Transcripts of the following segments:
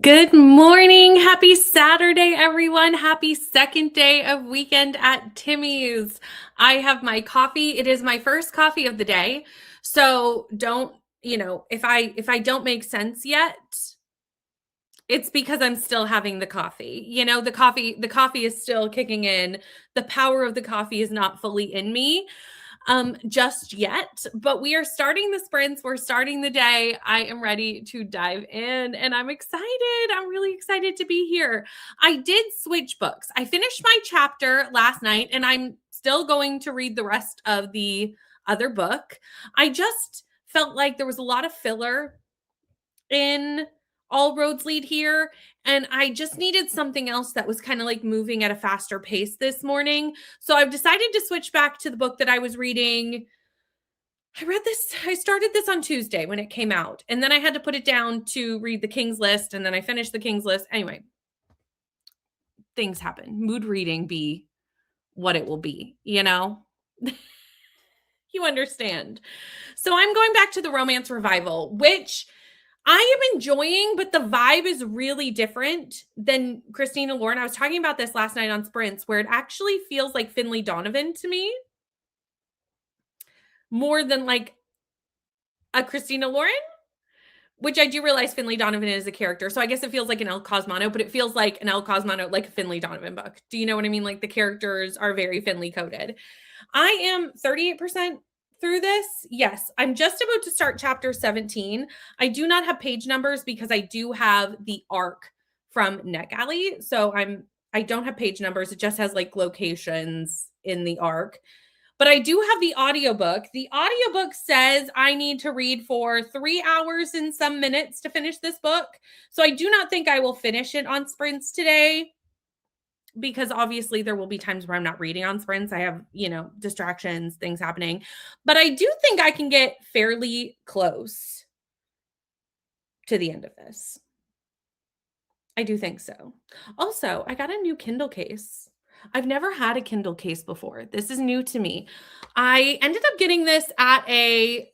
Good morning. Happy Saturday, everyone. Happy second day of Weekend at Timmies. I have my coffee. It is my first coffee of the day. So don't, if I don't make sense yet, it's because I'm still having the coffee. The coffee is still kicking in. The power of the coffee is not fully in me just yet, but we are starting the sprints. We're starting the day. I am ready to dive in and I'm excited. I'm really excited to be here. I did switch books. I finished my chapter last night and I'm still going to read the rest of the other book. I just felt like there was a lot of filler in All Roads Lead Here. And I just needed something else that was kind of like moving at a faster pace this morning. So I've decided to switch back to the book that I was reading. I started this on Tuesday when it came out. And then I had to put it down to read The King's List. And then I finished The King's List. Anyway, things happen. Mood reading be what it will be, You understand. So I'm going back to the romance revival, which I am enjoying, but the vibe is really different than Christina Lauren. I was talking about this last night on Sprints, where it actually feels like Finley Donovan to me more than like a Christina Lauren, which I do realize Finley Donovan is a character. So I guess it feels like an El Cosmano, but it feels like an El Cosmano, like a Finley Donovan book. Do you know what I mean? Like the characters are very Finley coded. I am 38% through this. Yes, I'm just about to start chapter 17. I do not have page numbers because I do have the arc from Neck Alley. So I don't have page numbers. It just has like locations in the arc. But I do have the audiobook. The audiobook says I need to read for 3 hours and some minutes to finish this book. So I do not think I will finish it on sprints today, because obviously there will be times where I'm not reading on sprints. I have, distractions, things happening. But I do think I can get fairly close to the end of this. I do think so. Also, I got a new Kindle case. I've never had a Kindle case before. This is new to me. I ended up getting this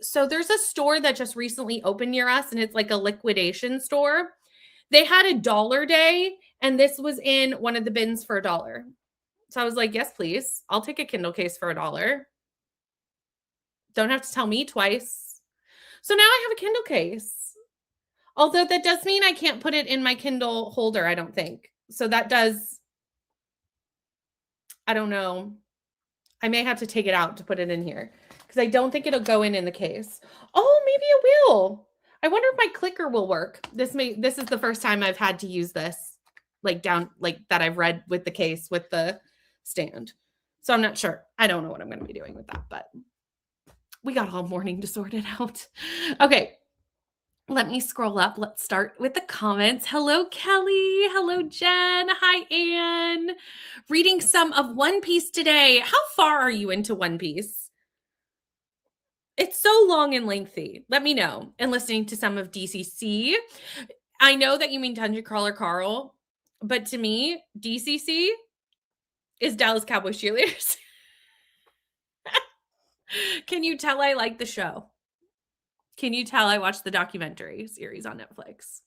so there's a store that just recently opened near us, and it's like a liquidation store. They had a $1 day, and this was in one of the bins for $1. So I was like, yes, please. I'll take a Kindle case for $1. Don't have to tell me twice. So now I have a Kindle case. Although that does mean I can't put it in my Kindle holder, I don't think. So that does, I don't know. I may have to take it out to put it in here because I don't think it'll go in the case. Oh, maybe it will. I wonder if my clicker will work. This is the first time I've had to use this, like that I've read with the case with the stand. So I'm not sure. I don't know what I'm going to be doing with that, but we got all morning to sort it out. Okay. Let me scroll up. Let's start with the comments. Hello, Kelly. Hello, Jen. Hi, Anne. Reading some of One Piece today. How far are you into One Piece? It's so long and lengthy. Let me know. And listening to some of DCC. I know that you mean Dungeon Crawler Carl, but to me, DCC is Dallas Cowboys Cheerleaders. Can you tell I like the show? Can you tell I watched the documentary series on Netflix?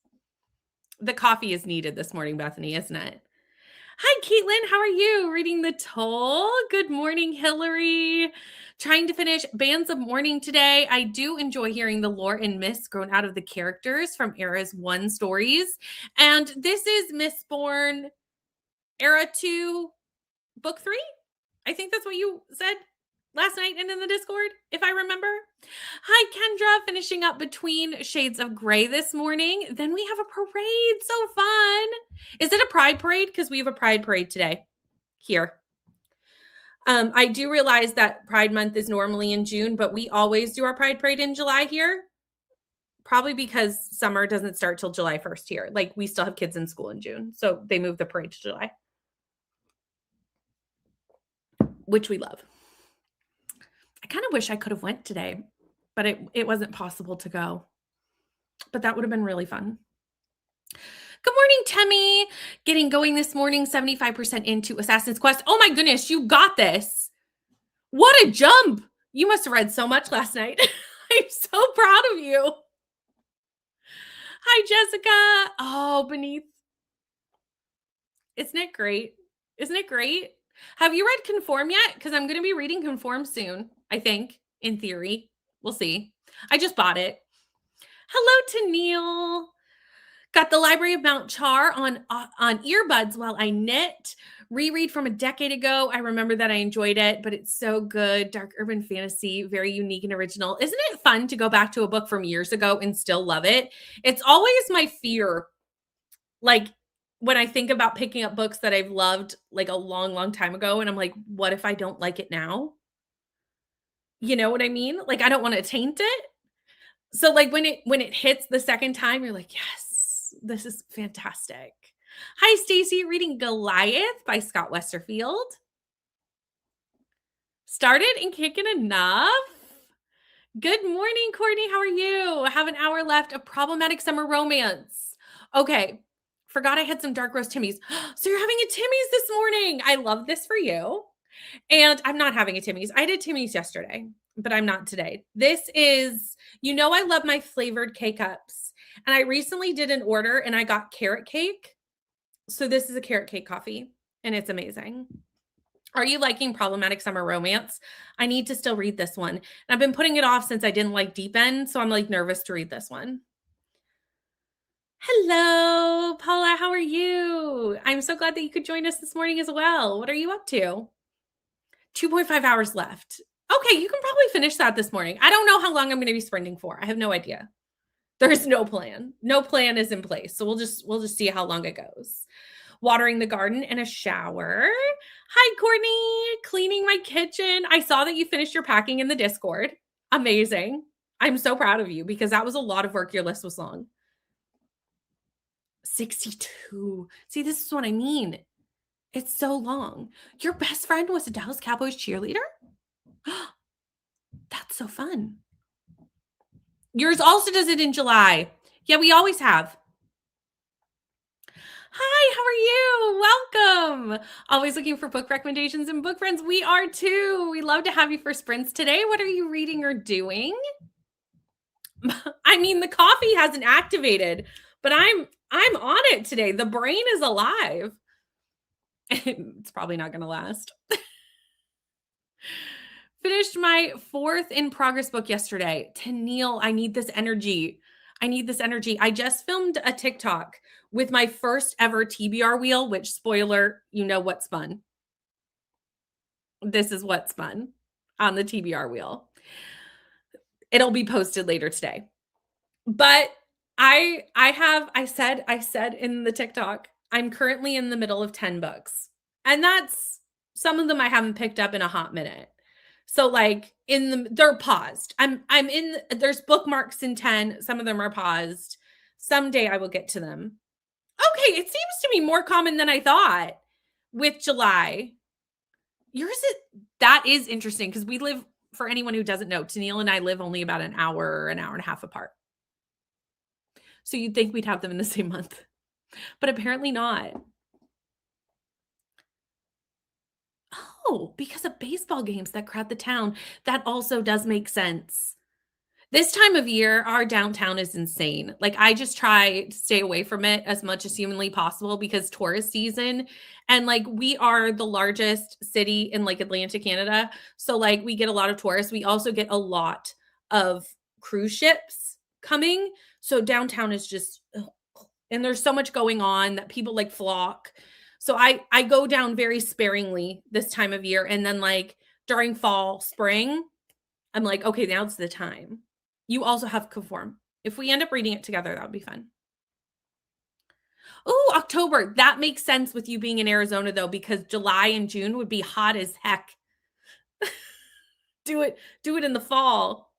The coffee is needed this morning, Bethany, isn't it? Hi, Caitlin. How are you? Reading The Toll. Good morning, Hillary. Trying to finish Bands of Mourning today. I do enjoy hearing the lore and myths grown out of the characters from Era's 1 stories. And this is Mistborn Era 2, Book 3? I think that's what you said last night and in the Discord, if I remember. Hi, Kendra, finishing up Between Shades of Grey this morning. Then we have a parade. So fun. Is it a pride parade? Because we have a pride parade today here. I do realize that Pride Month is normally in June, but we always do our pride parade in July here. Probably because summer doesn't start till July 1st here. Like, we still have kids in school in June. So they move the parade to July, which we love. I kind of wish I could have went today, but it wasn't possible to go. But that would have been really fun. Good morning, Temmie. Getting going this morning, 75% into Assassin's Quest. Oh my goodness, you got this. What a jump. You must have read so much last night. I'm so proud of you. Hi, Jessica. Oh, Beneath. Isn't it great? Isn't it great? Have you read Conform yet? Because I'm going to be reading Conform soon, I think, in theory. We'll see. I just bought it. Hello to Neil. Got the Library of Mount Char on earbuds while I knit. Reread from a decade ago. I remember that I enjoyed it, but it's so good. Dark urban fantasy, very unique and original. Isn't it fun to go back to a book from years ago and still love it? It's always my fear, like when I think about picking up books that I've loved like a long, long time ago, and I'm like, what if I don't like it now? You know what I mean? Like I don't want to taint it. So like when it hits the second time, you're like, yes, this is fantastic. Hi, Stacy, reading Goliath by Scott Westerfield. Started and kicking enough. Good morning, Courtney. How are you? I have an hour left of problematic summer romance. Okay. Forgot I had some dark roast Timmies. So you're having a Timmies this morning. I love this for you. And I'm not having a Timmies. I did Timmies yesterday, but I'm not today. This is, I love my flavored K-Cups. And I recently did an order and I got carrot cake. So this is a carrot cake coffee and it's amazing. Are you liking problematic summer romance? I need to still read this one. And I've been putting it off since I didn't like Deep End. So I'm like nervous to read this one. Hello, Paula. How are you? I'm so glad that you could join us this morning as well. What are you up to? 2.5 hours left. Okay, you can probably finish that this morning. I don't know how long I'm going to be sprinting for. I have no idea. There's no plan. No plan is in place. So we'll just see how long it goes. Watering the garden and a shower. Hi, Courtney. Cleaning my kitchen. I saw that you finished your packing in the Discord. Amazing. I'm so proud of you because that was a lot of work. Your list was long. 62. See, this is what I mean. It's so long. Your best friend was a Dallas Cowboys cheerleader? That's so fun. Yours also does it in July. Yeah, we always have. Hi, how are you? Welcome. Always looking for book recommendations and book friends. We are too. We love to have you for sprints today. What are you reading or doing? I mean, the coffee hasn't activated, but I'm on it today. The brain is alive. It's probably not going to last. Finished my 4th in progress book yesterday. To Neil, I need this energy. I just filmed a TikTok with my first ever TBR wheel, which spoiler, you know what spun. This is what spun on the TBR wheel. It'll be posted later today. But I said in the TikTok, I'm currently in the middle of 10 books. And that's some of them I haven't picked up in a hot minute. So like they're paused. There's bookmarks in 10. Some of them are paused. Someday I will get to them. Okay. It seems to be more common than I thought with July. That is interesting because we live, for anyone who doesn't know, Tennille and I live only about an hour and a half apart. So you'd think we'd have them in the same month, but apparently not. Oh, because of baseball games that crowd the town. That also does make sense. This time of year, our downtown is insane. Like I just try to stay away from it as much as humanly possible because tourist season, and like we are the largest city in like Atlantic Canada. So like we get a lot of tourists. We also get a lot of cruise ships coming. So downtown is just, and there's so much going on that people like flock. So I go down very sparingly this time of year. And then like during fall, spring, I'm like, okay, now's the time. You also have Conform. If we end up reading it together, that would be fun. Oh, October. That makes sense with you being in Arizona though, because July and June would be hot as heck. Do it in the fall.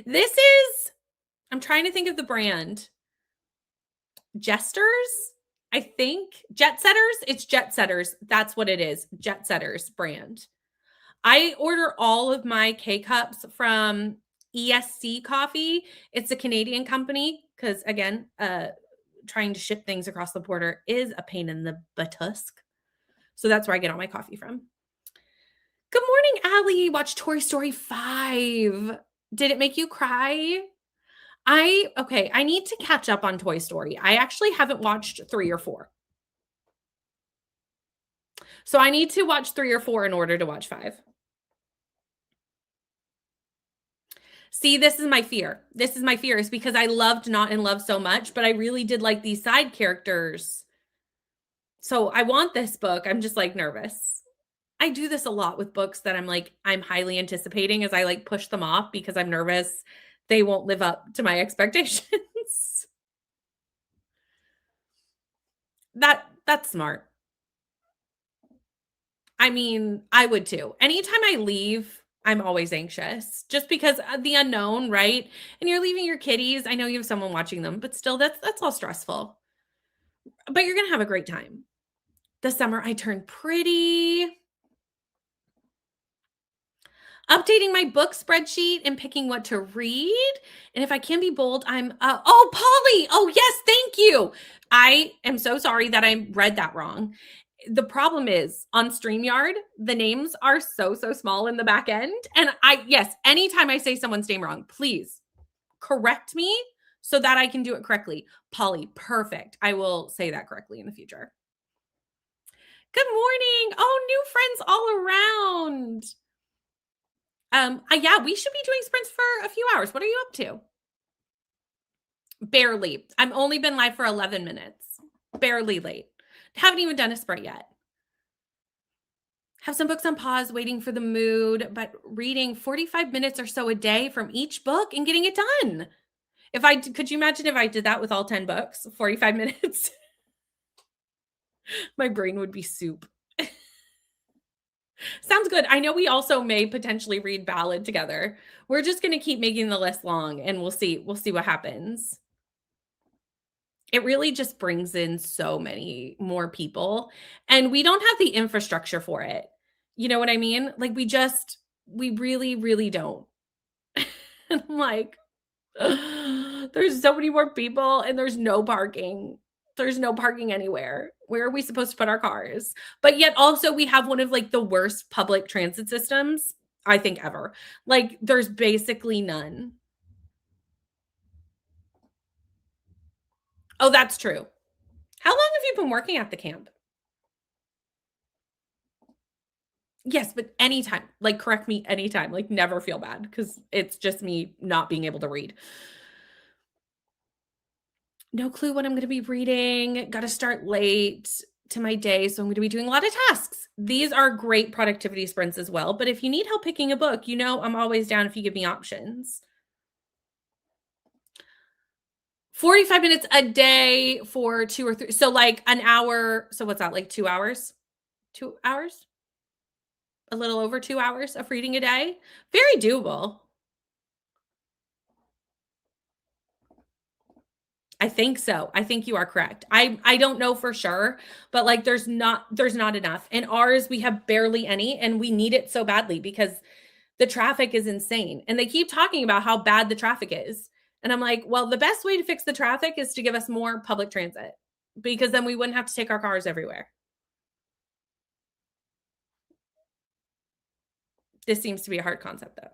This is, I'm trying to think of the brand. Jesters, I think. Jet Setters. It's Jet Setters. That's what it is. Jet Setters brand. I order all of my K-Cups from ESC Coffee. It's a Canadian company because, again, trying to ship things across the border is a pain in the buttusk. So that's where I get all my coffee from. Good morning, Allie. Watch Toy Story 5. Did it make you cry? I need to catch up on Toy Story. I actually haven't watched 3 or 4. So I need to watch 3 or 4 in order to watch 5. See, this is my fear. This is my fear is because I loved Not in Love so much, but I really did like these side characters. So I want this book. I'm just like nervous. I do this a lot with books that I'm highly anticipating as I like push them off because I'm nervous they won't live up to my expectations. That's smart. I mean, I would too. Anytime I leave, I'm always anxious just because the unknown, right? And you're leaving your kitties. I know you have someone watching them, but still that's all stressful. But you're going to have a great time. This summer I turned pretty. Updating my book spreadsheet and picking what to read. And if I can be bold, oh, Polly. Oh, yes, thank you. I am so sorry that I read that wrong. The problem is on StreamYard, the names are so small in the back end. And yes, anytime I say someone's name wrong, please correct me so that I can do it correctly. Polly, perfect. I will say that correctly in the future. Good morning. Oh, new friends all around. Yeah, we should be doing sprints for a few hours. What are you up to? Barely. I've only been live for 11 minutes. Barely late. Haven't even done a sprint yet. Have some books on pause, waiting for the mood, but reading 45 minutes or so a day from each book and getting it done. Could you imagine if I did that with all 10 books, 45 minutes? My brain would be soup. Sounds good. I know we also may potentially read Ballad together. We're just going to keep making the list long and we'll see. We'll see what happens. It really just brings in so many more people, and we don't have the infrastructure for it. You know what I mean? Like, we really, really don't. And I'm like, there's so many more people and there's no parking. There's no parking anywhere. Where are we supposed to put our cars? But yet also we have one of like the worst public transit systems I think ever. Like, there's basically none. Oh, that's true. How long have you been working at the camp? Yes, but anytime. Like, correct me anytime. Like, never feel bad because it's just me not being able to read. No clue what I'm gonna be reading. Gotta start late to my day, so I'm gonna be doing a lot of tasks. These are great productivity sprints as well, but if you need help picking a book, you know I'm always down if you give me options. 45 minutes a day for 2 or 3, so, like, an hour, so what's that, like, 2 hours? 2 hours? A little over 2 hours of reading a day? Very doable. I think so. I think you are correct. I don't know for sure, but, like, there's not enough. In ours, we have barely any, and we need it so badly because the traffic is insane, and they keep talking about how bad the traffic is, and I'm like, "Well, the best way to fix the traffic is to give us more public transit, because then we wouldn't have to take our cars everywhere." This seems to be a hard concept, though.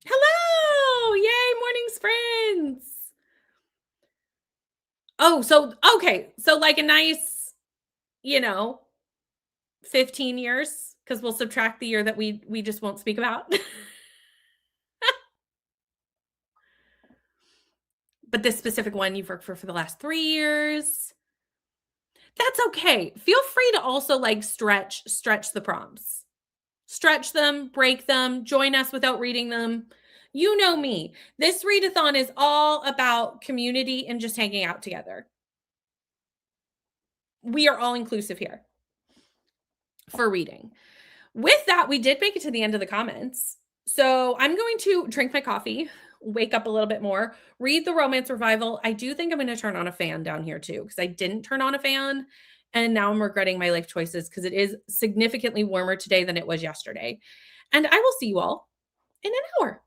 Hello! Yay, morning's friends. Oh, so okay, so, like, a nice, you know, 15 years, because 'cause we'll subtract the year that we just won't speak about. But this specific one you've worked for the last 3 years. That's okay. Feel free to also, like, stretch the prompts. Stretch them, break them, join us without reading them. You know me. This readathon is all about community and just hanging out together. We are all inclusive here for reading. With that, we did make it to the end of the comments. So I'm going to drink my coffee, wake up a little bit more, read the romance revival. I do think I'm going to turn on a fan down here too, because I didn't turn on a fan. And now I'm regretting my life choices because it is significantly warmer today than it was yesterday. And I will see you all in an hour.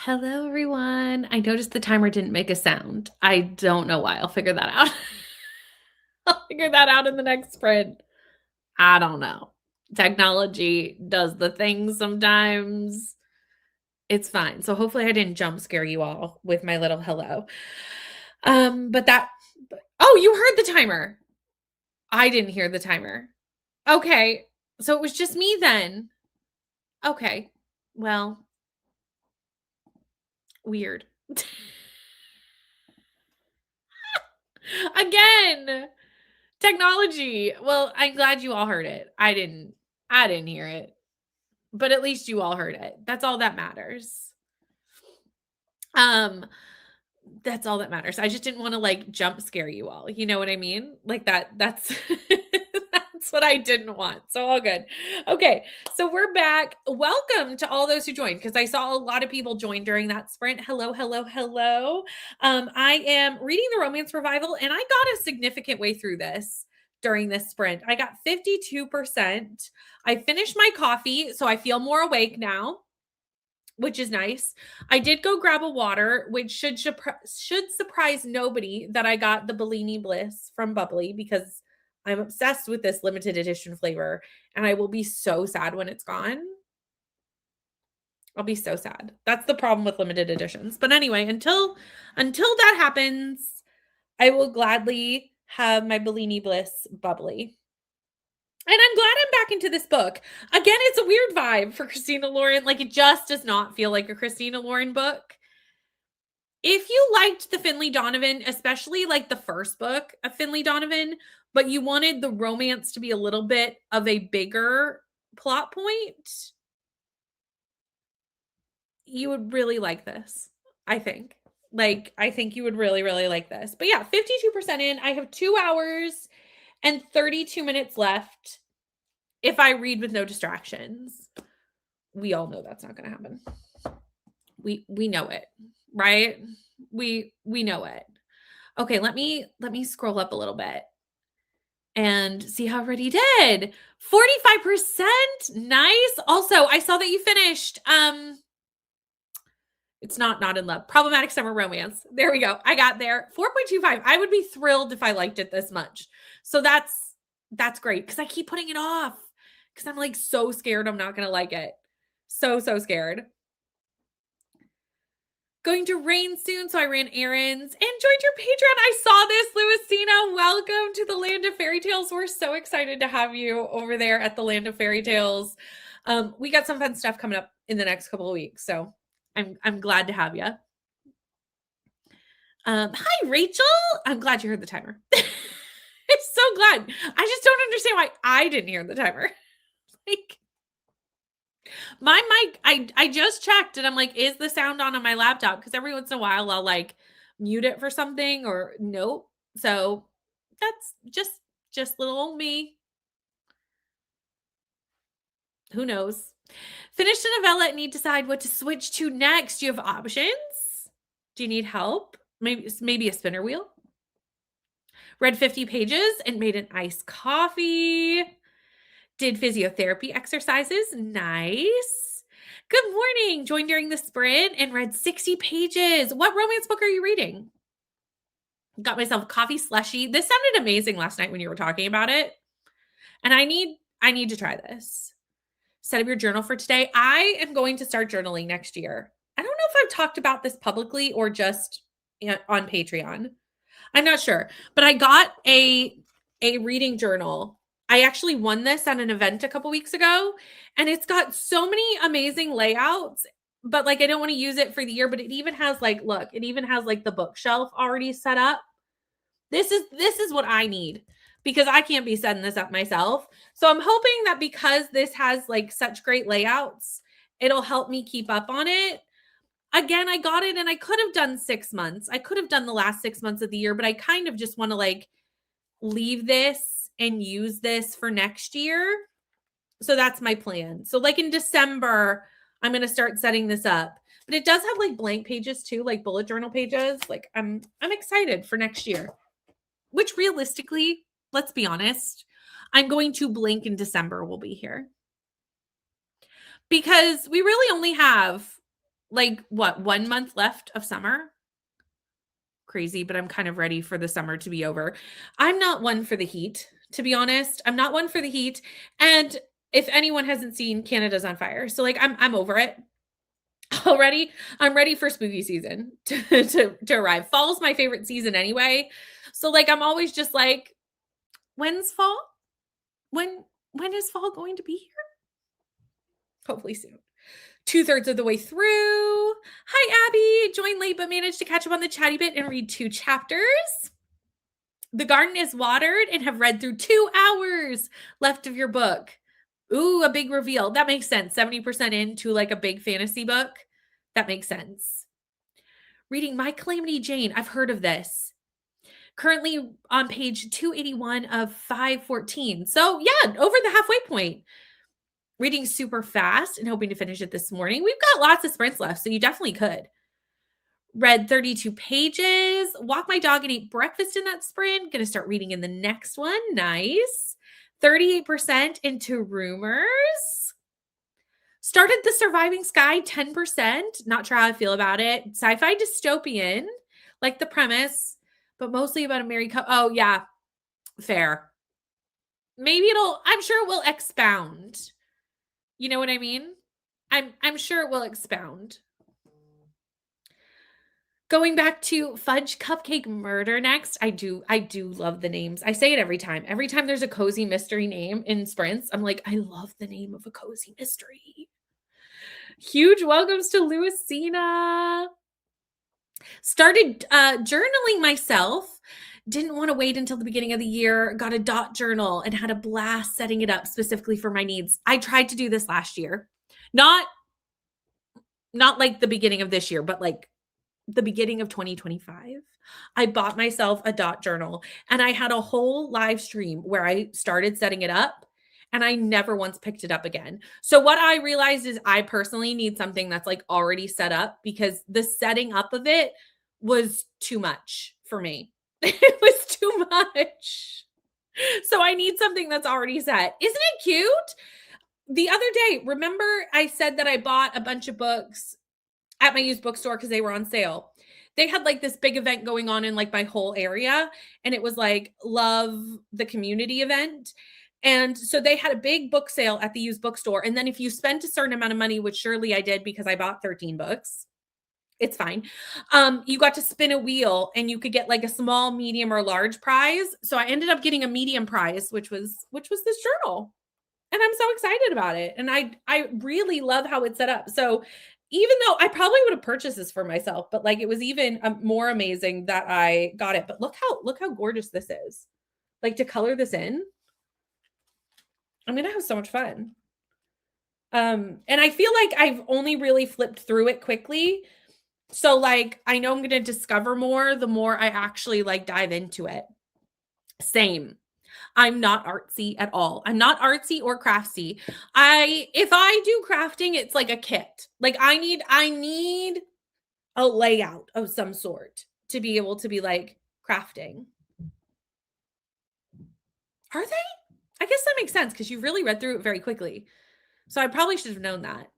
Hello, everyone. I noticed the timer didn't make a sound. I don't know why. I'll figure that out. I'll figure that out in the next sprint. I don't know. Technology does the things sometimes. It's fine. So hopefully I didn't jump scare you all with my little hello. Oh, you heard the timer. I didn't hear the timer. Okay. So it was just me then. Okay. Well, weird. Again. Technology. Well, I'm glad you all heard it. I didn't hear it. But at least you all heard it. That's all that matters. Um that's all that matters. I just didn't want to like jump scare you all. You know what I mean? Like that's that's what I didn't want. So all good. Okay. So we're back. Welcome to all those who joined because I saw a lot of people join during that sprint. Hello, hello, hello. I am reading the romance revival and I got a significant way through this during this sprint. I got 52%. I finished my coffee, so I feel more awake now, which is nice. I did go grab a water, which should surprise nobody that I got the Bellini Bliss from Bubbly because I'm obsessed with this limited edition flavor and I will be so sad when it's gone. I'll be so sad. That's the problem with limited editions. But anyway, until that happens, I will gladly have my Bellini Bliss Bubbly. And I'm glad I'm back into this book. Again, it's a weird vibe for Christina Lauren. Like, it just does not feel like a Christina Lauren book. If you liked the Finley Donovan, especially like the first book of Finley Donovan, but you wanted the romance to be a little bit of a bigger plot point, you would really like this, I think. Like, I think you would really, really like this. But yeah, 52% in. I have 2 hours and 32 minutes left. If I read with no distractions, we all know that's not going to happen. We know it, right? We know it. Okay, let me scroll up a little bit and see how everybody did. 45%. Nice. Also, I saw that you finished it's not in love. Problematic summer romance. There we go. I got there. 4.25. I would be thrilled if I liked it this much. So that's great because I keep putting it off because I'm like so scared I'm not going to like it. So scared. Going to rain soon, so I ran errands and joined your Patreon. I saw this, Louisina. Welcome to the Land of Fairy Tales. We're so excited to have you over there at the Land of Fairy Tales. We got some fun stuff coming up in the next couple of weeks, so I'm glad to have you. Hi, Rachel. I'm glad you heard the timer. I'm so glad. I just don't understand why I didn't hear the timer. Like, my mic, I just checked and I'm like, is the sound on my laptop? Because every once in a while I'll like mute it for something or nope. So that's just little old me. Who knows? Finished a novella and need to decide what to switch to next. Do you have options? Do you need help? Maybe a spinner wheel? Read 50 pages and made an iced coffee. Did physiotherapy exercises. Nice. Good morning. Joined during the sprint and read 60 pages. What romance book are you reading? Got myself a coffee slushy. This sounded amazing last night when you were talking about it. And I need to try this. Set up your journal for today. I am going to start journaling next year. I don't know if I've talked about this publicly or just on Patreon. I'm not sure, but I got a reading journal. I actually won this at an event a couple weeks ago, and it's got so many amazing layouts, but like I don't want to use it for the year, but it even has like, look, it even has like the bookshelf already set up. This is what I need because I can't be setting this up myself. So I'm hoping that because this has like such great layouts, it'll help me keep up on it. Again, I got it and I could have done 6 months. I could have done the last 6 months of the year, but I kind of just want to like leave this and use this for next year. So that's my plan. So like in December, I'm going to start setting this up. But it does have like blank pages too, like bullet journal pages. Like I'm excited for next year. Which realistically, let's be honest, I'm going to blink in December will be here. Because we really only have like, what, 1 month left of summer? Crazy, but I'm kind of ready for the summer to be over. I'm not one for the heat, to be honest. I'm not one for the heat, and if anyone hasn't seen Canada's on fire, so, like, I'm over it already. I'm ready for spooky season to arrive. Fall's my favorite season anyway, so, like, I'm always just like, "When's fall? When when is fall going to be here?" Hopefully soon. 2/3 of the way through. Hi, Abby. Joined late but managed to catch up on the chatty bit and read 2 chapters. The garden is watered and have read through 2 hours left of your book. Ooh, a big reveal. That makes sense. 70% into like a big fantasy book. That makes sense. Reading My Calamity Jane. I've heard of this. Currently on page 281 of 514. So, yeah, over the halfway point. Reading super fast and hoping to finish it this morning. We've got lots of sprints left, so you definitely could. Read 32 pages, walk my dog and ate breakfast in that sprint. Gonna start reading in the next one. Nice. 38% into rumors. Started The Surviving Sky, 10%. Not sure how I feel about it. Sci-fi dystopian, like the premise, but mostly about a married couple. Oh, yeah, fair. Maybe I'm sure it will expound. You know what I mean? I'm sure it will expound. Going back to Fudge Cupcake Murder next. I do love the names. I say it every time. Every time there's a cozy mystery name in sprints, I'm like, I love the name of a cozy mystery. Huge welcomes to Louisina. Started journaling myself. Didn't want to wait until the beginning of the year. Got a dot journal and had a blast setting it up specifically for my needs. I tried to do this last year. Not like the beginning of this year, but like the beginning of 2025, I bought myself a dot journal and I had a whole live stream where I started setting it up and I never once picked it up again. So what I realized is I personally need something that's like already set up because the setting up of it was too much for me. It was too much. So I need something that's already set. Isn't it cute? The other day, remember I said that I bought a bunch of books at my used bookstore because they were on sale. They had like this big event going on in like my whole area. And it was like Love the Community event. And so they had a big book sale at the used bookstore. And then if you spent a certain amount of money, which surely I did because I bought 13 books, it's fine. You got to spin a wheel and you could get like a small, medium, or large prize. So I ended up getting a medium prize, which was this journal. And I'm so excited about it. And I really love how it's set up. So even though I probably would have purchased this for myself, but like it was even more amazing that I got it. But look how gorgeous this is. Like to color this in, I'm gonna have so much fun. And I feel like I've only really flipped through it quickly. So like I know I'm gonna discover more the more I actually like dive into it. Same. I'm not artsy at all. I'm not artsy or craftsy. If I do crafting, it's like a kit. Like I need a layout of some sort to be able to be like crafting. Are they? I guess that makes sense because you really read through it very quickly. So I probably should have known that.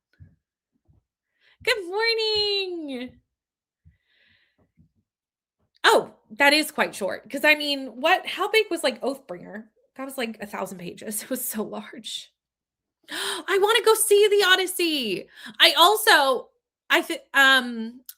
Good morning. Oh, that is quite short. Because I mean, how big was like Oathbringer? That was like 1,000 pages. It was so large. I want to go see the Odyssey. I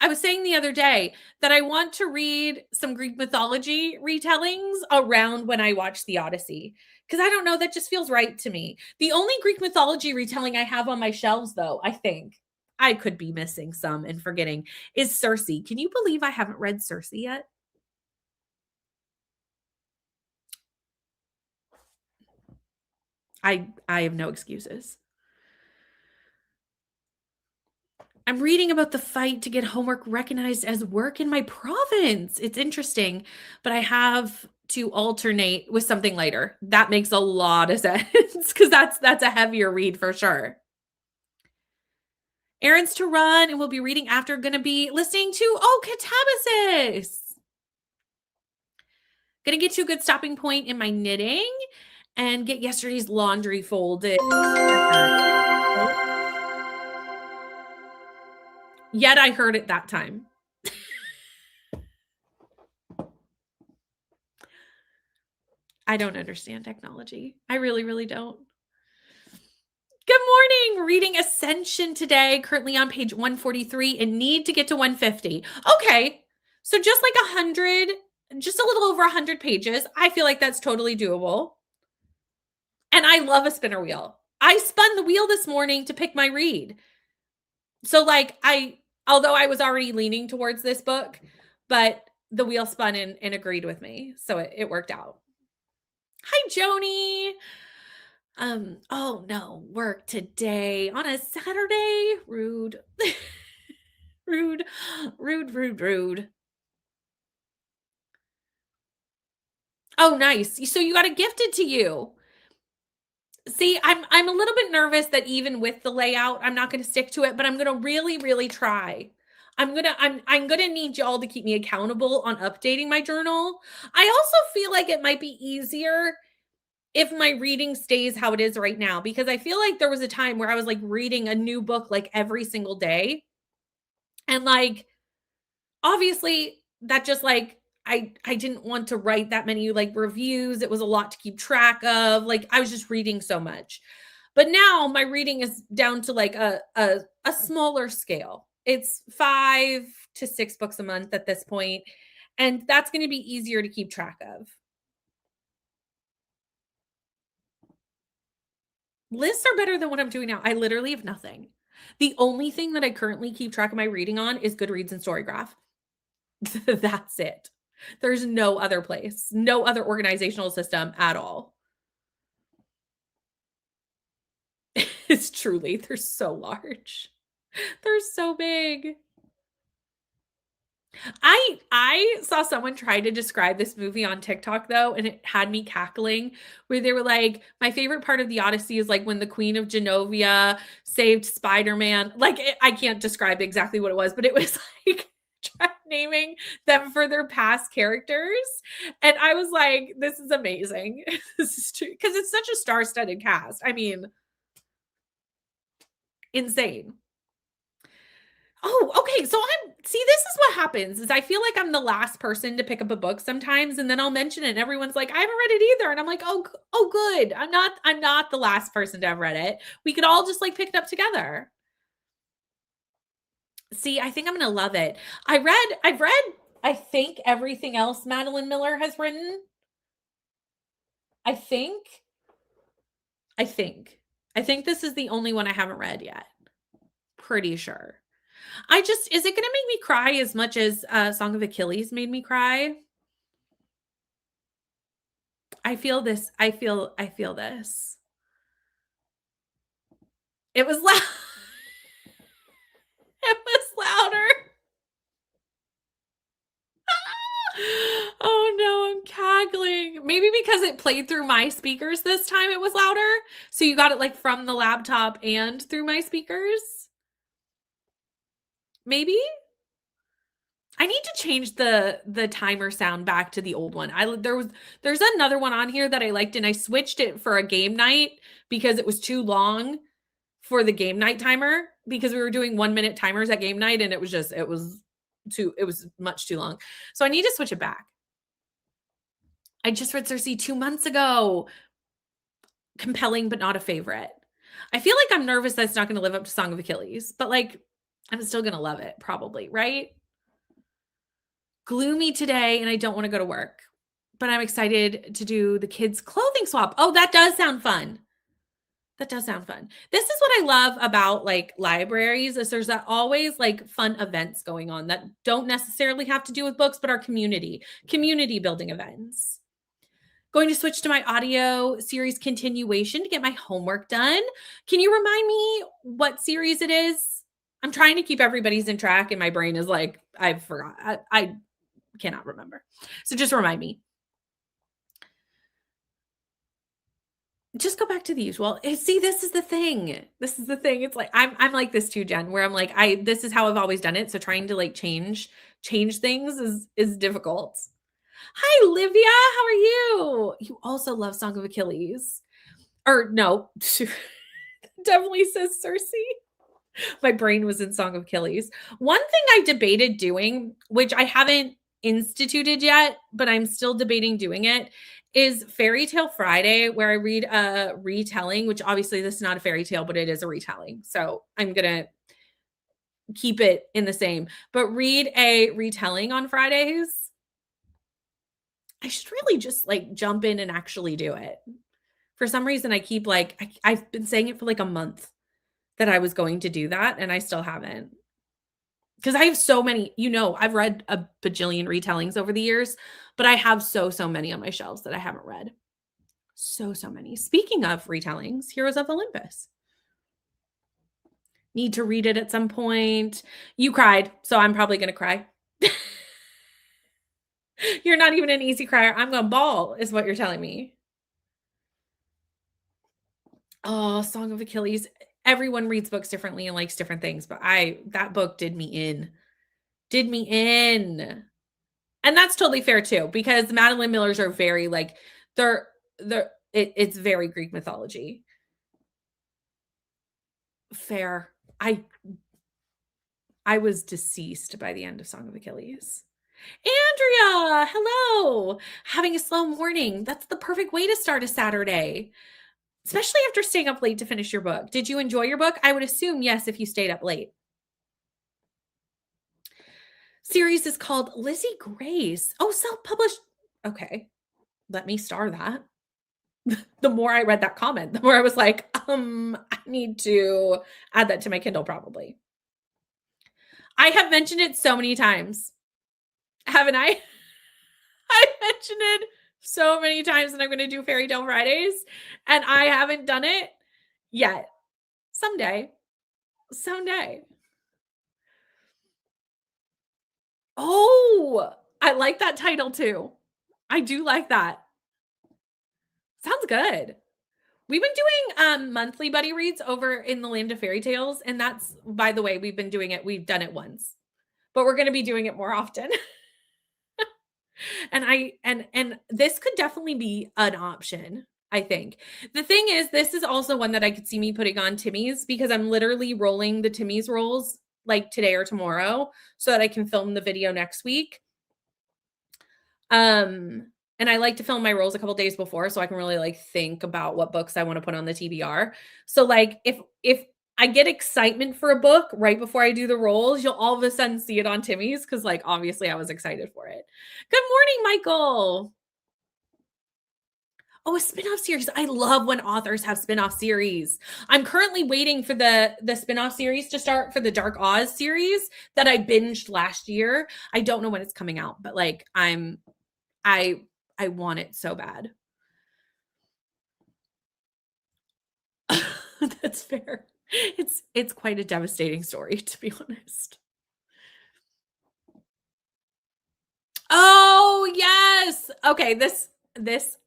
was saying the other day that I want to read some Greek mythology retellings around when I watch the Odyssey. Because I don't know, that just feels right to me. The only Greek mythology retelling I have on my shelves, though, I think I could be missing some and forgetting, is Circe. Can you believe I haven't read Circe yet? I have no excuses. I'm reading about the fight to get homework recognized as work in my province. It's interesting, but I have to alternate with something lighter. That makes a lot of sense because that's a heavier read for sure. Errands to run, and we'll be reading after. Going to be listening to Catabasis. Going to get to a good stopping point in my knitting and get yesterday's laundry folded. Yet I heard it that time. I don't understand technology. I really, really don't. Good morning. Reading Ascension today, currently on page 143 and need to get to 150. Okay. So just like 100, just a little over 100 pages. I feel like that's totally doable. And I love a spinner wheel. I spun the wheel this morning to pick my read. So like although I was already leaning towards this book, but the wheel spun and agreed with me. So it worked out. Hi, Joni. Oh no, work today on a Saturday. Rude. Rude. Rude, rude, rude. Oh, nice. So you got it gifted to you. See, I'm a little bit nervous that even with the layout, I'm not going to stick to it, but I'm going to really, really try. I'm going to need y'all to keep me accountable on updating my journal. I also feel like it might be easier if my reading stays how it is right now, because I feel like there was a time where I was like reading a new book like every single day. And like obviously that just like I didn't want to write that many like reviews. It was a lot to keep track of. Like I was just reading so much. But now my reading is down to like a smaller scale. It's 5 to 6 books a month at this point, and that's going to be easier to keep track of. Lists are better than what I'm doing now. I literally have nothing. The only thing that I currently keep track of my reading on is Goodreads and Storygraph. That's it. There's no other place, no other organizational system at all. It's truly, they're so large. They're so big. I saw someone try to describe this movie on TikTok though, and it had me cackling, where they were like, my favorite part of the Odyssey is like when the Queen of Genovia saved Spider-Man. Like I can't describe exactly what it was, but it was like naming them for their past characters. And I was like, this is amazing. This is true. Because it's such a star-studded cast. I mean, insane. Oh, okay. So this is what happens is I feel like I'm the last person to pick up a book sometimes, and then I'll mention it and everyone's like, I haven't read it either. And I'm like, oh, good. I'm not the last person to have read it. We could all just like pick it up together. See, I think I'm going to love it. I've read, I think everything else Madeline Miller has written. I think this is the only one I haven't read yet. Pretty sure. Is it going to make me cry as much as Song of Achilles made me cry? I feel this. I feel this. It was loud. It was louder. Oh no, I'm cackling. Maybe because it played through my speakers this time it was louder. So you got it like from the laptop and through my speakers? Maybe? I need to change the timer sound back to the old one. There's another one on here that I liked, and I switched it for a game night because it was too long for the game night timer, because we were doing 1-minute timers at game night and it was much too long. So I need to switch it back. I just read Circe 2 months ago. Compelling, but not a favorite. I feel like I'm nervous that it's not going to live up to Song of Achilles, but like I'm still going to love it probably, right? Gloomy today and I don't want to go to work, but I'm excited to do the kids' clothing swap. Oh, that does sound fun. That does sound fun. This is what I love about like libraries is there's always like fun events going on that don't necessarily have to do with books, but are community building events. Going to switch to my audio series continuation to get my homework done. Can you remind me what series it is? I'm trying to keep everybody's in track and my brain is like, I forgot. I cannot remember. So just remind me. Just go back to the usual. See, this is the thing. It's like I'm like this too, Jen, where I'm like, this is how I've always done it. So trying to like change things is difficult. Hi, Livia. How are you? You also love Song of Achilles. Or no, definitely says Circe. My brain was in Song of Achilles. One thing I debated doing, which I haven't instituted yet, but I'm still debating doing it, is Fairy Tale Friday, where I read a retelling, which obviously this is not a fairy tale, but it is a retelling. So I'm going to keep it in the same, but read a retelling on Fridays. I should really just like jump in and actually do it. For some reason, I keep like, I've been saying it for like a month that I was going to do that, and I still haven't. Because I have so many, I've read a bajillion retellings over the years, but I have so many on my shelves that I haven't read. So many. Speaking of retellings, Heroes of Olympus. Need to read it at some point. You cried, so I'm probably going to cry. You're not even an easy crier. I'm going to bawl, is what you're telling me. Oh, Song of Achilles. Everyone reads books differently and likes different things, but that book did me in. Did me in. And that's totally fair too, because Madeline Millers are very like it's very Greek mythology. Fair. I was deceased by the end of Song of Achilles. Andrea, hello. Having a slow morning. That's the perfect way to start a Saturday, especially after staying up late to finish your book. Did you enjoy your book? I would assume yes, if you stayed up late. Series is called Lizzie Grace. Oh, self-published. Okay. Let me star that. The more I read that comment, the more I was like, I need to add that to my Kindle probably. I have mentioned it so many times. Haven't I? I mentioned it so many times that I'm going to do Fairy Tale Fridays, and I haven't done it yet. Someday. Oh, I like that title too. I do like that. Sounds good. We've been doing monthly buddy reads over in the Land of Fairy Tales, and that's, by the way, we've done it once, but we're going to be doing it more often. And this could definitely be an option, I think. The thing is, this is also one that I could see me putting on Timmies, because I'm literally rolling the Timmies rolls like today or tomorrow so that I can film the video next week. And I like to film my rolls a couple days before so I can really like think about what books I want to put on the TBR. So like if I get excitement for a book right before I do the rolls, you'll all of a sudden see it on Timmy's, because like obviously I was excited for it. Good morning, Michael. Oh, a spinoff series. I love when authors have spinoff series. I'm currently waiting for the spinoff series to start for the Dark Oz series that I binged last year. I don't know when it's coming out, but like I want it so bad. That's fair. It's quite a devastating story, to be honest. Oh, yes. Okay, this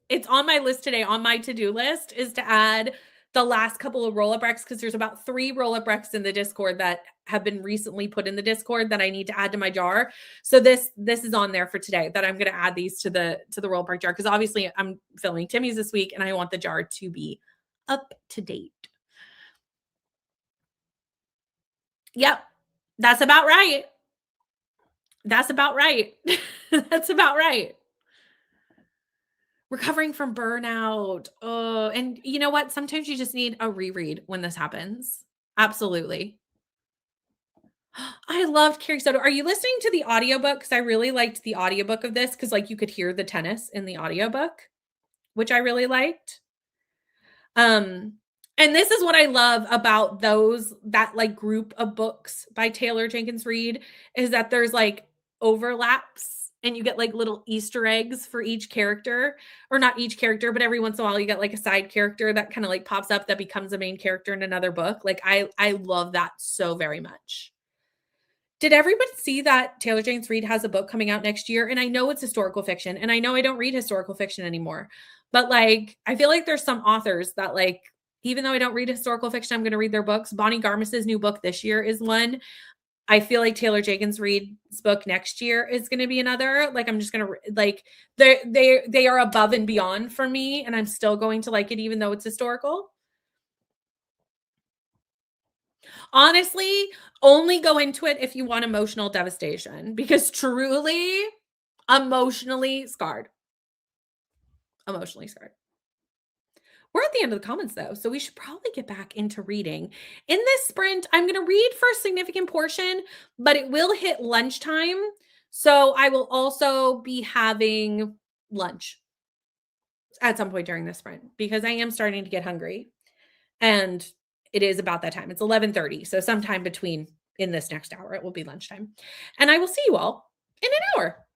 it's on my list today. On my to-do list is to add the last couple of roll-up recs, because there's about 3 roll-up recs in the Discord that have been recently put in the Discord that I need to add to my jar. So this is on there for today, that I'm going to add these to the roll-up rec jar, because obviously I'm filming Timmy's this week and I want the jar to be up to date. Yep. That's about right. That's about right. That's about right. Recovering from burnout. Oh, and you know what? Sometimes you just need a reread when this happens. Absolutely. I loved Carrie Soto. Are you listening to the audiobook? Because I really liked the audiobook of this, because like you could hear the tennis in the audiobook, which I really liked. And this is what I love about that like group of books by Taylor Jenkins Reid, is that there's like overlaps and you get like little Easter eggs for each character, or not each character, but every once in a while you get like a side character that kind of like pops up that becomes a main character in another book. Like I love that so very much. Did everybody see that Taylor Jenkins Reid has a book coming out next year? And I know it's historical fiction, and I know I don't read historical fiction anymore, but like, I feel like there's some authors that like, even though I don't read historical fiction, I'm going to read their books. Bonnie Garmus's new book this year is one. I feel like Taylor Jenkins Reid's book next year is going to be another. Like, I'm just going to like, they are above and beyond for me, and I'm still going to like it, even though it's historical. Honestly, only go into it if you want emotional devastation because truly emotionally scarred. Emotionally scarred. We're at the end of the comments though, so we should probably get back into reading. In this sprint, I'm going to read for a significant portion, but it will hit lunchtime. So I will also be having lunch at some point during this sprint because I am starting to get hungry and it is about that time. It's 11:30, so sometime between in this next hour it will be lunchtime. And I will see you all in an hour.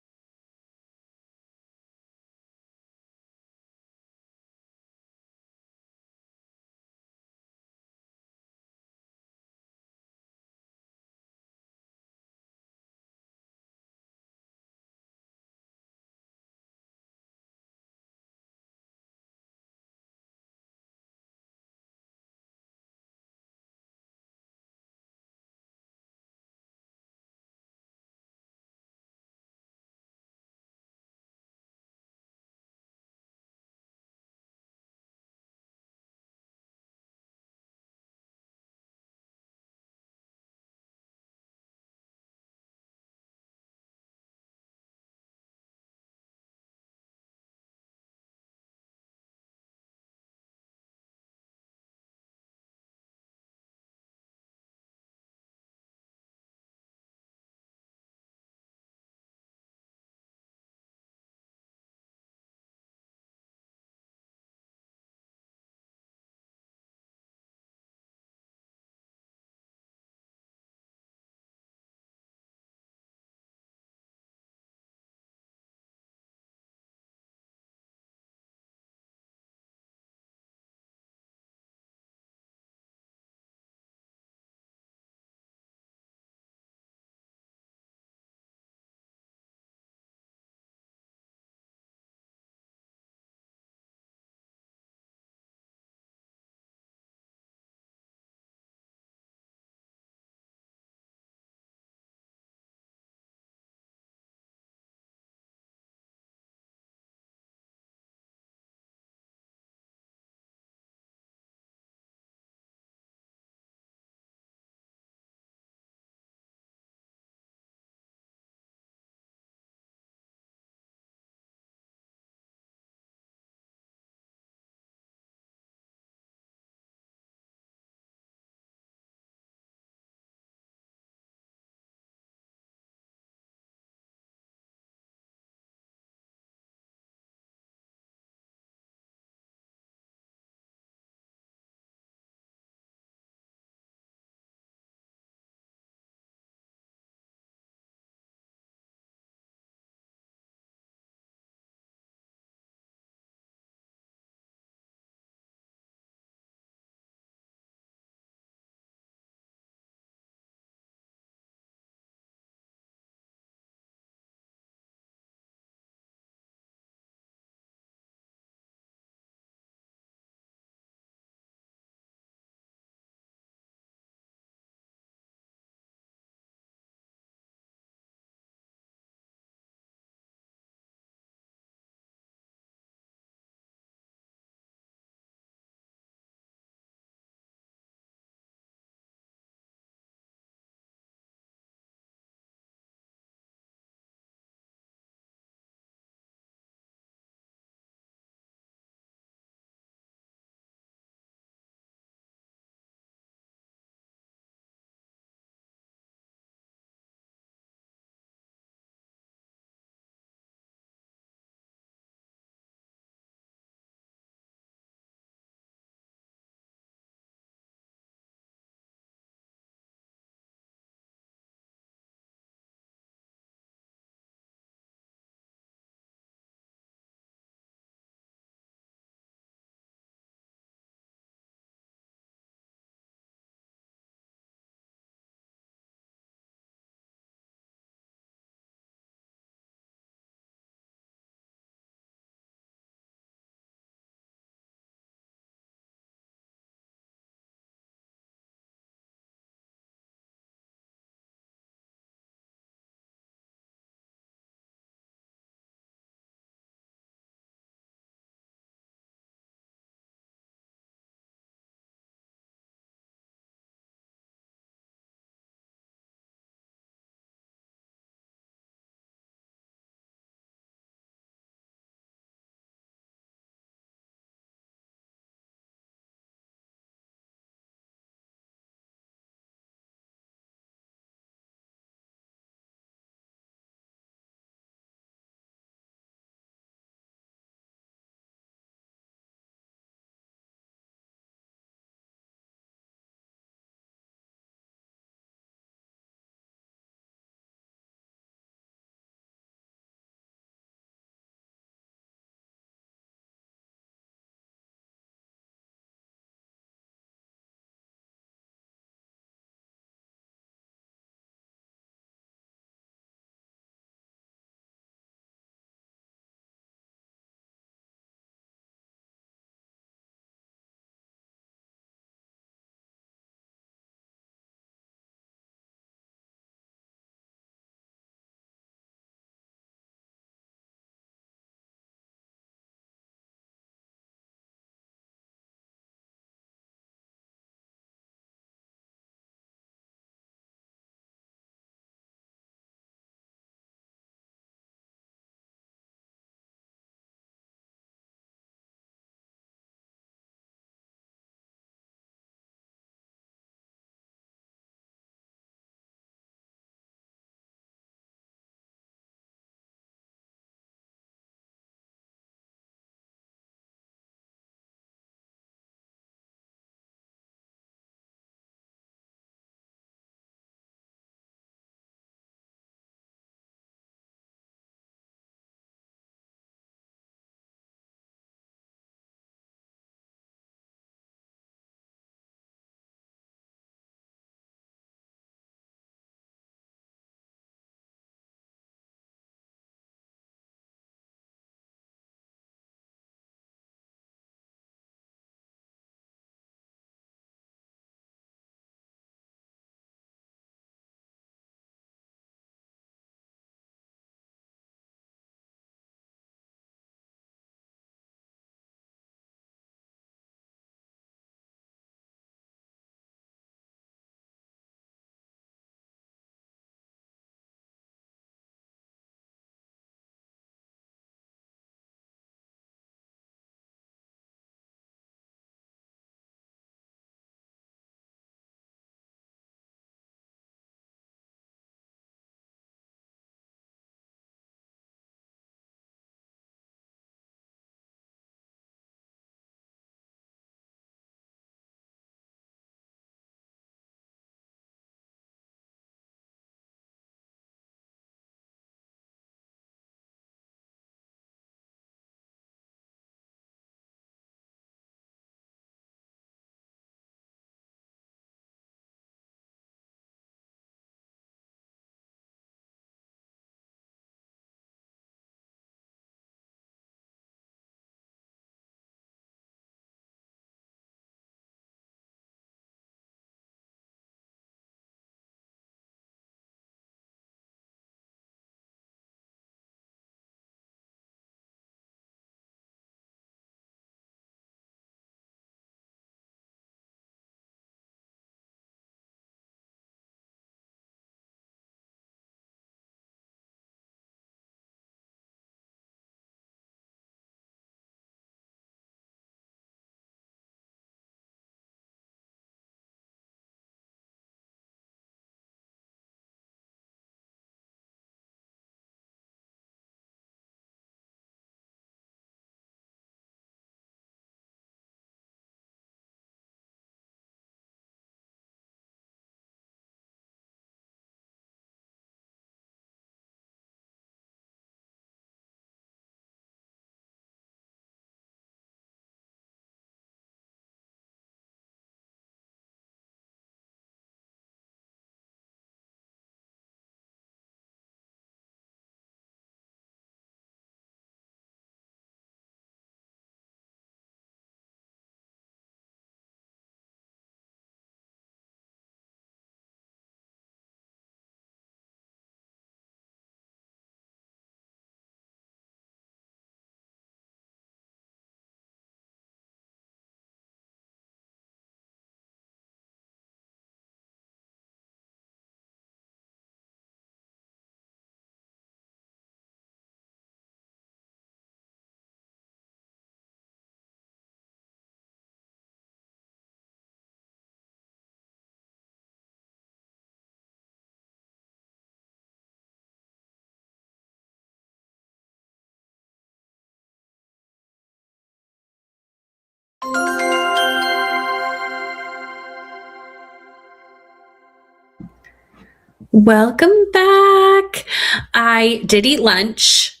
Welcome back. I did eat lunch.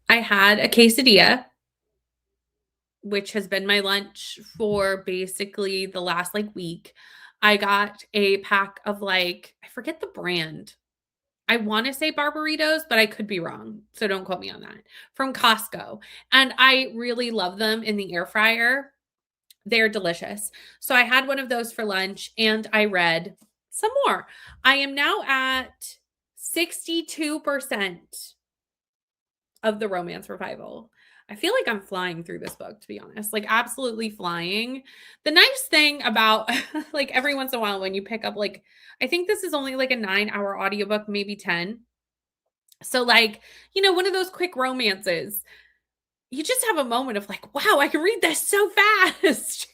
I had a quesadilla, which has been my lunch for basically the last week. I got a pack of I forget the brand. I want to say Barbaritos, but I could be wrong. So don't quote me on that. From Costco. And I really love them in the air fryer. They're delicious. So I had one of those for lunch and I read some more. I am now at 62% of the romance revival. I feel like I'm flying through this book, to be honest, absolutely flying. The nice thing about every once in a while when you pick up, I think this is only a 9-hour audiobook, maybe 10. So, one of those quick romances, you just have a moment of wow, I can read this so fast.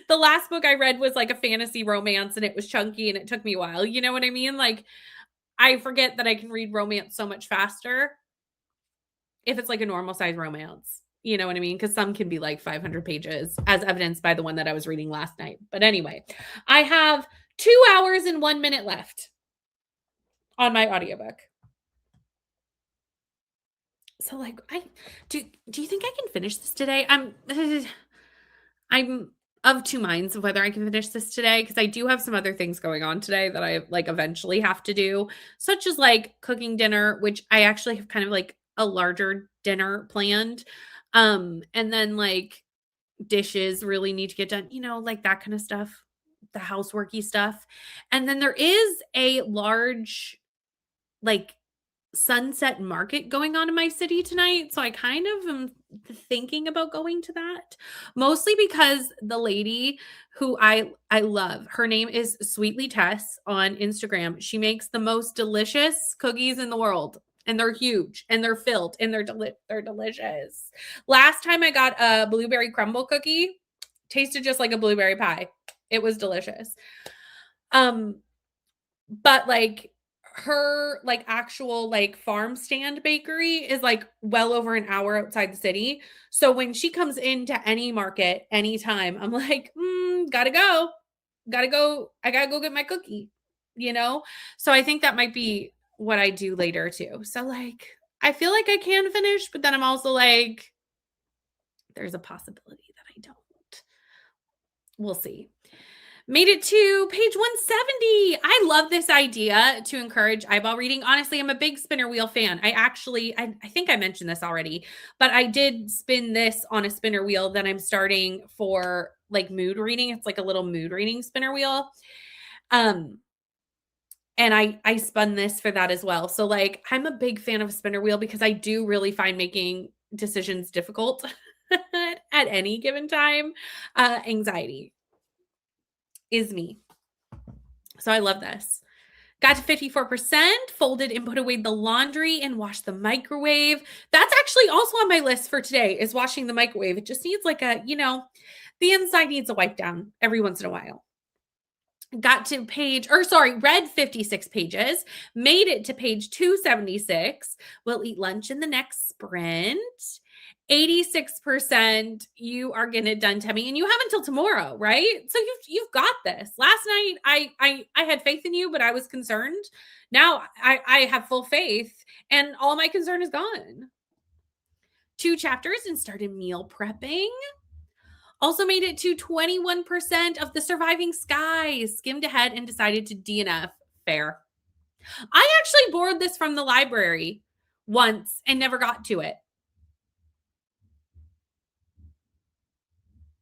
The last book I read was a fantasy romance and it was chunky and it took me a while. You know what I mean? I forget that I can read romance so much faster if it's a normal size romance. You know what I mean? Because some can be 500 pages, as evidenced by the one that I was reading last night. But anyway, I have 2 hours and 1 minute left on my audiobook. So I do you think I can finish this today? I'm of two minds of whether I can finish this today because I do have some other things going on today that I eventually have to do, such as cooking dinner, which I actually have kind of a larger dinner planned. And then dishes really need to get done, that kind of stuff, the houseworky stuff. And then there is a large like sunset market going on in my city tonight. So I kind of am thinking about going to that. Mostly because the lady who I love, her name is Sweetly Tess on Instagram. She makes the most delicious cookies in the world. And they're huge and they're filled and they're delicious. Last time I got a blueberry crumble cookie, tasted just like a blueberry pie. It was delicious. But her actual farm stand bakery is well over an hour outside the city. So when she comes into any market anytime, I'm gotta go. Gotta go. I gotta go get my cookie, you know? So I think that might be what I do later too. So I feel like I can finish, but then I'm also there's a possibility that I don't. We'll see. Made it to page 170. I love this idea to encourage eyeball reading. Honestly, I'm a big spinner wheel fan. I think I mentioned this already, but I did spin this on a spinner wheel that I'm starting for mood reading. It's a little mood reading spinner wheel. And I spun this for that as well. So I'm a big fan of a spinner wheel because I do really find making decisions difficult at any given time. Anxiety is me. So I love this. Got to 54%, folded and put away the laundry and washed the microwave. That's actually also on my list for today is washing the microwave. It just needs the inside needs a wipe down every once in a while. Read 56 pages, made it to page 276. We'll eat lunch in the next sprint. 86%, you are getting it done, Temmie, and you have until tomorrow, right? So you've got this. Last night I had faith in you, but I was concerned. Now I have full faith, and all my concern is gone. 2 chapters and started meal prepping. Also made it to 21% of the surviving skies. Skimmed ahead and decided to DNF. Fair. I actually borrowed this from the library once and never got to it.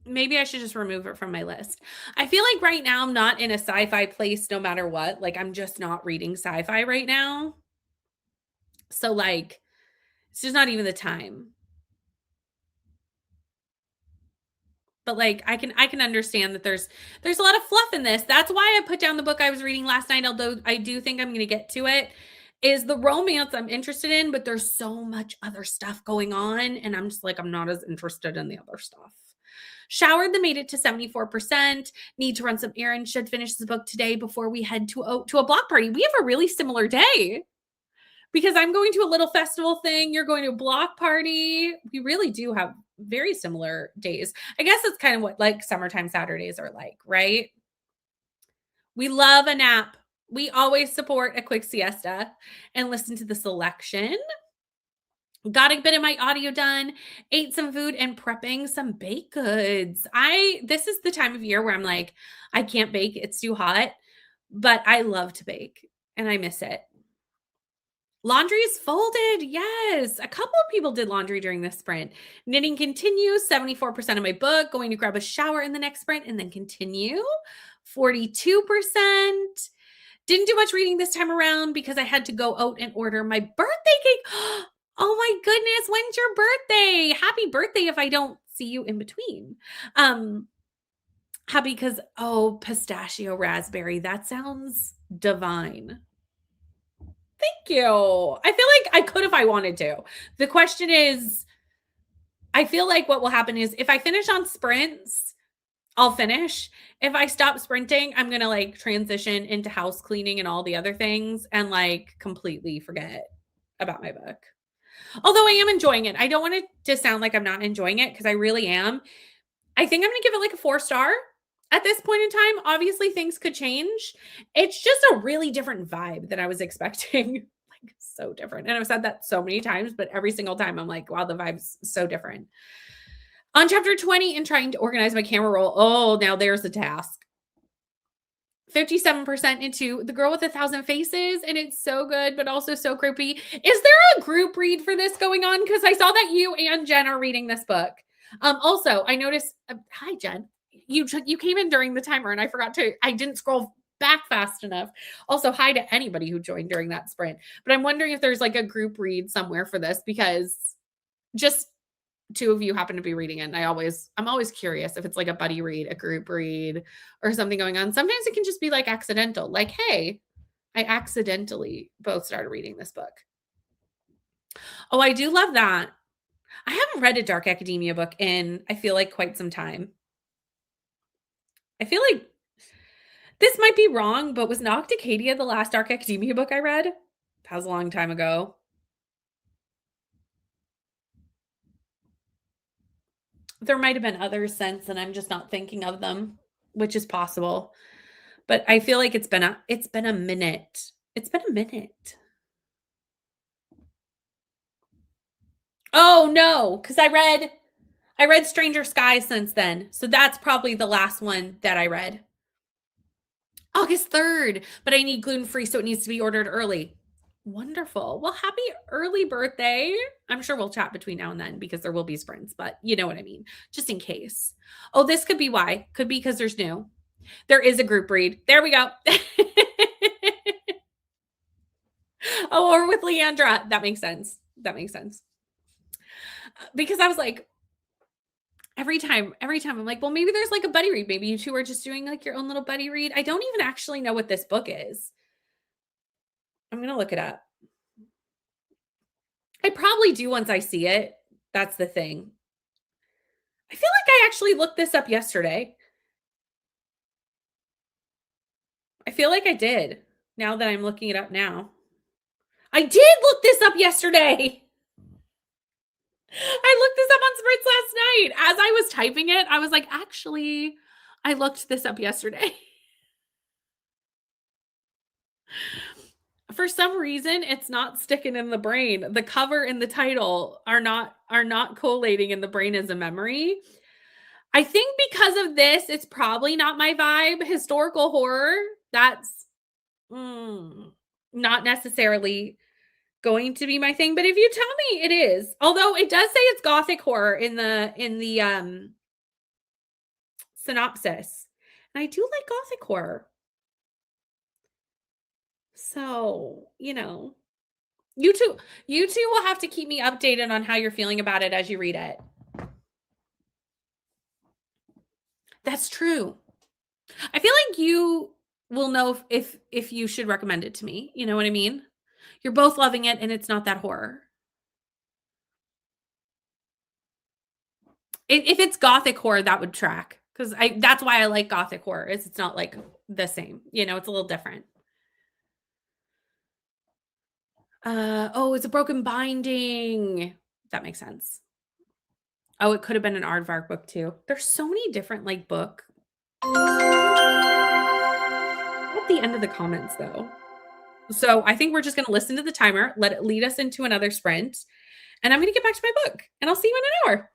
Maybe I should just remove it from my list. I feel like right now I'm not in a sci-fi place no matter what. I'm just not reading sci-fi right now. So it's just not even the time. But I can understand that there's a lot of fluff in this. That's why I put down the book I was reading last night, although I do think I'm going to get to it. Is the romance I'm interested in, but there's so much other stuff going on and I'm just I'm not as interested in the other stuff. Showered, then made it to 74%. Need to run some errands. Should finish the book today before we head to a block party. We have a really similar day because I'm going to a little festival thing. You're going to a block party. We really do have very similar days. I guess it's kind of what summertime Saturdays are like, right? We love a nap. We always support a quick siesta and listen to the selection. Got a bit of my audio done, ate some food and prepping some baked goods. This is the time of year where I'm like, I can't bake, it's too hot, but I love to bake and I miss it. Laundry is folded. Yes. A couple of people did laundry during this sprint. Knitting continues, 74% of my book. Going to grab a shower in the next sprint and then continue, 42%. Didn't do much reading this time around because I had to go out and order my birthday cake. Oh my goodness, when's your birthday? Happy birthday if I don't see you in between. Happy because, pistachio raspberry. That sounds divine. Thank you. I feel like I could if I wanted to. The question is, I feel like what will happen is if I finish on sprints, I'll finish. If I stop sprinting, I'm going to like transition into house cleaning and all the other things and like completely forget about my book. Although I am enjoying it. I don't want it to sound like I'm not enjoying it because I really am. I think I'm going to give it like a 4-star at this point in time. Obviously, things could change. It's just a really different vibe than I was expecting. Like, so different. And I've said that so many times, but every single time I'm like, wow, the vibe's so different. On chapter 20 and trying to organize my camera roll. Now there's the task. 57% into The Girl with 1,000 Faces, and it's so good, but also so creepy. Is there a group read for this going on? Because I saw that you and Jen are reading this book. Also, I noticed, hi, Jen. You came in during the timer, and I didn't scroll back fast enough. Also, hi to anybody who joined during that sprint. But I'm wondering if there's like a group read somewhere for this, because just two of you happen to be reading it. And I'm always curious if it's like a buddy read, a group read, or something going on. Sometimes it can just be like accidental. Like, hey, I accidentally both started reading this book. Oh, I do love that. I haven't read a dark academia book in, I feel like, quite some time. I feel like this might be wrong, but was Nocticadia the last dark academia book I read? That was a long time ago. There might have been others since, and I'm just not thinking of them, which is possible. But I feel like it's been a minute. It's been a minute. Oh no, because I read Stranger Skies since then. So that's probably the last one that I read. August 3rd, but I need gluten-free, so it needs to be ordered early. Wonderful. Well, happy early birthday. I'm sure we'll chat between now and then because there will be sprints, but you know what I mean, just in case. Oh, this could be why. Could be because there's new. There is a group read. There we go. Oh, or with Leandra. That makes sense. Because I was like, every time I'm like, well, maybe there's like a buddy read. Maybe you two are just doing like your own little buddy read. I don't even actually know what this book is. I'm going to look it up. I probably do once I see it. That's the thing. I feel like I actually looked this up yesterday. I feel like I did, now that I'm looking it up now. I did look this up yesterday. I looked this up on Spritz last night. As I was typing it, I was like, actually, I looked this up yesterday. For some reason, it's not sticking in the brain. The cover and the title are not collating in the brain as a memory. I think because of this, it's probably not my vibe. Historical horror, that's not necessarily going to be my thing. But if you tell me it is, although it does say it's gothic horror in the synopsis, and I do like gothic horror. So, you two will have to keep me updated on how you're feeling about it as you read it. That's true. I feel like you will know if you should recommend it to me. You know what I mean? You're both loving it and it's not that horror. If it's gothic horror, that would track, because that's why I like gothic horror. It's not like the same. It's a little different. It's a broken binding. That makes sense. Oh, it could have been an aardvark book too. There's so many different like book. What the end of the comments though. So I think we're just going to listen to the timer, let it lead us into another sprint, and I'm going to get back to my book, and I'll see you in an hour.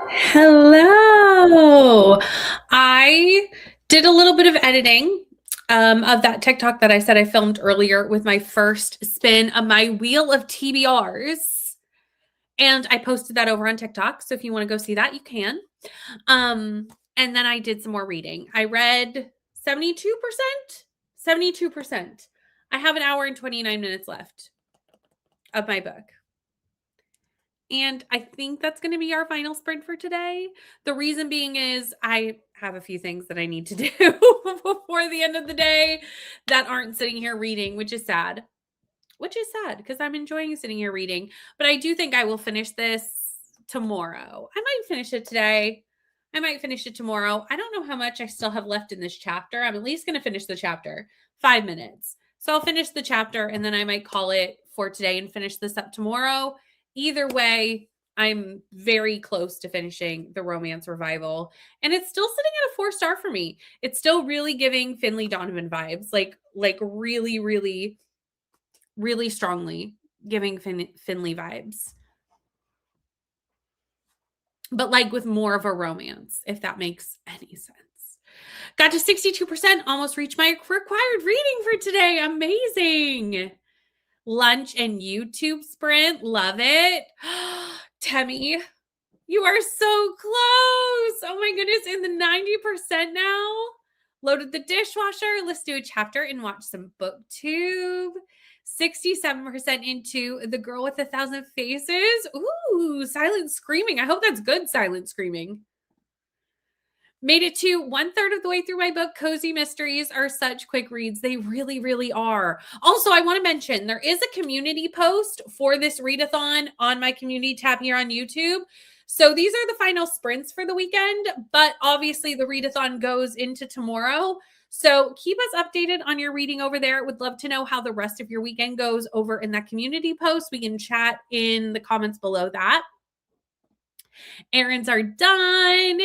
Hello. I did a little bit of editing of that TikTok that I said I filmed earlier with my first spin of my wheel of TBRs. And I posted that over on TikTok. So if you want to go see that, you can. And then I did some more reading. I read 72%. 72%. I have an hour and 29 minutes left of my book. And I think that's going to be our final sprint for today. The reason being is I have a few things that I need to do before the end of the day that aren't sitting here reading, which is sad. Which is sad because I'm enjoying sitting here reading. But I do think I will finish this tomorrow. I might finish it today. I might finish it tomorrow. I don't know how much I still have left in this chapter. I'm at least going to finish the chapter. 5 minutes. So I'll finish the chapter and then I might call it for today and finish this up tomorrow. Either way, I'm very close to finishing the romance revival. And it's still sitting at a 4-star for me. It's still really giving Finley Donovan vibes. Like really, really, really strongly giving Finley vibes. But like with more of a romance, if that makes any sense. Got to 62%, almost reached my required reading for today. Amazing. Lunch and YouTube sprint. Love it. Temmie, you are so close. Oh my goodness. In the 90% now. Loaded the dishwasher. Let's do a chapter and watch some booktube. 67% into The Girl with 1,000 Faces. Ooh, silent screaming. I hope that's good silent screaming. Made it to 1/3 of the way through my book. Cozy mysteries are such quick reads. They really, really are. Also, I want to mention there is a community post for this readathon on my community tab here on YouTube. So these are the final sprints for the weekend, but obviously the readathon goes into tomorrow. So keep us updated on your reading over there. Would love to know how the rest of your weekend goes over in that community post. We can chat in the comments below that. Errands are done.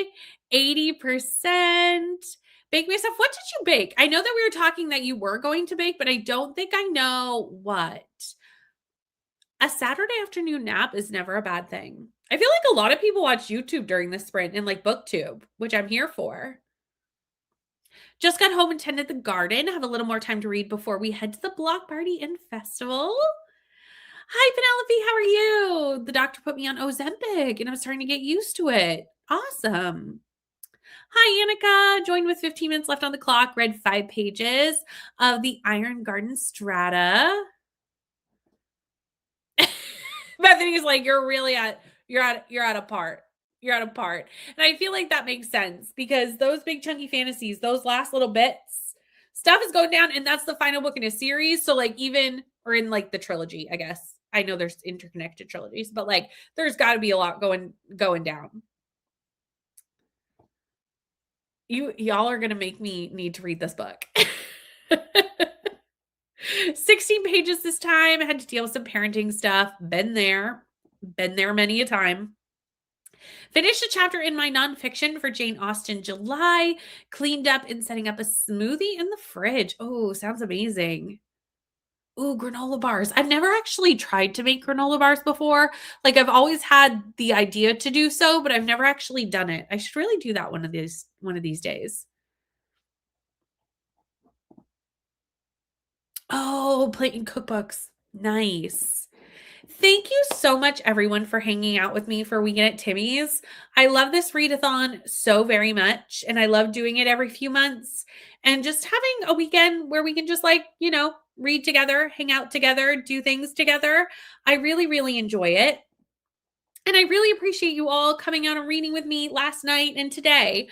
80%. Bake myself. What did you bake? I know that we were talking that you were going to bake, but I don't think I know what. A Saturday afternoon nap is never a bad thing. I feel like a lot of people watch YouTube during this sprint and like booktube, which I'm here for. Just got home and tended the garden. Have a little more time to read before we head to the block party and festival. Hi, Penelope. How are you? The doctor put me on Ozempic and I'm starting to get used to it. Awesome. Hi, Annika. Joined with 15 minutes left on the clock. Read 5 pages of the Iron Garden Strata. Bethany's like, you're at a part. You're at a part. And I feel like that makes sense because those big chunky fantasies, those last little bits, stuff is going down, and that's the final book in a series. So like or in like the trilogy, I guess. I know there's interconnected trilogies, but like there's got to be a lot going down. Y'all are gonna make me need to read this book. 16 pages this time. I had to deal with some parenting stuff. Been there many a time. Finished a chapter in my nonfiction for Jane Austen July. Cleaned up and setting up a smoothie in the fridge. Oh, sounds amazing. Ooh, granola bars. I've never actually tried to make granola bars before. Like I've always had the idea to do so, but I've never actually done it. I should really do that one of these days. Oh, plating cookbooks. Nice. Thank you so much, everyone, for hanging out with me for Weekend at Timmies. I love this readathon so very much, and I love doing it every few months. And just having a weekend where we can just read together, hang out together, do things together. I really, really enjoy it. And I really appreciate you all coming out and reading with me last night and today.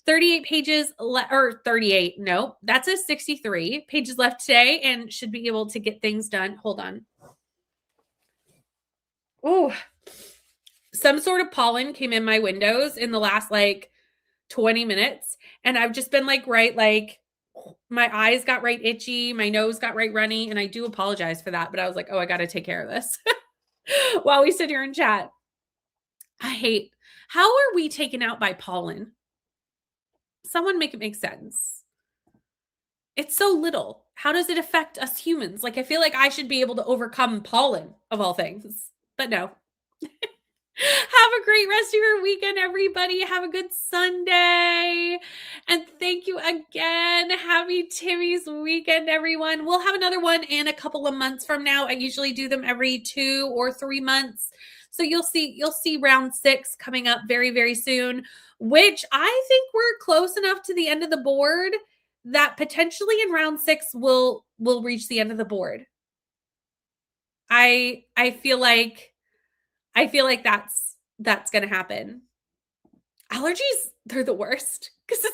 38 pages or 38. No, that's a 63 pages left today and should be able to get things done. Hold on. Oh, some sort of pollen came in my windows in the last 20 minutes. And I've just been my eyes got right itchy. My nose got right runny. And I do apologize for that. But I was like, oh, I got to take care of this while we sit here and chat. How are we taken out by pollen? Someone make it make sense. It's so little. How does it affect us humans? I feel like I should be able to overcome pollen of all things, but no. Have a great rest of your weekend, everybody. Have a good Sunday. And thank you again. Happy Timmy's weekend, everyone. We'll have another one in a couple of months from now. I usually do them every 2 or 3 months. So you'll see round 6 coming up very, very soon, which I think we're close enough to the end of the board that potentially in round 6 we'll reach the end of the board. I feel like that's going to happen. Allergies, they're the worst because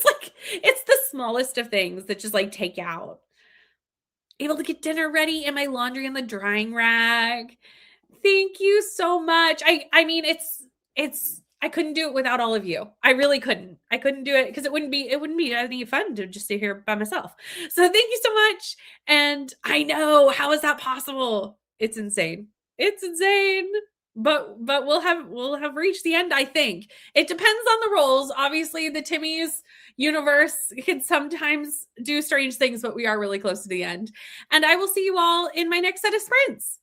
it's the smallest of things that just like take you out. Able to get dinner ready and my laundry in the drying rack. Thank you so much. I mean it's I couldn't do it without all of you. I really couldn't. I couldn't do it because it wouldn't be any fun to just sit here by myself. So thank you so much. And I know, how is that possible? It's insane. It's insane. But we'll have reached the end, I think. It depends on the roles. Obviously, the Timmy's universe can sometimes do strange things, but we are really close to the end. And I will see you all in my next set of sprints.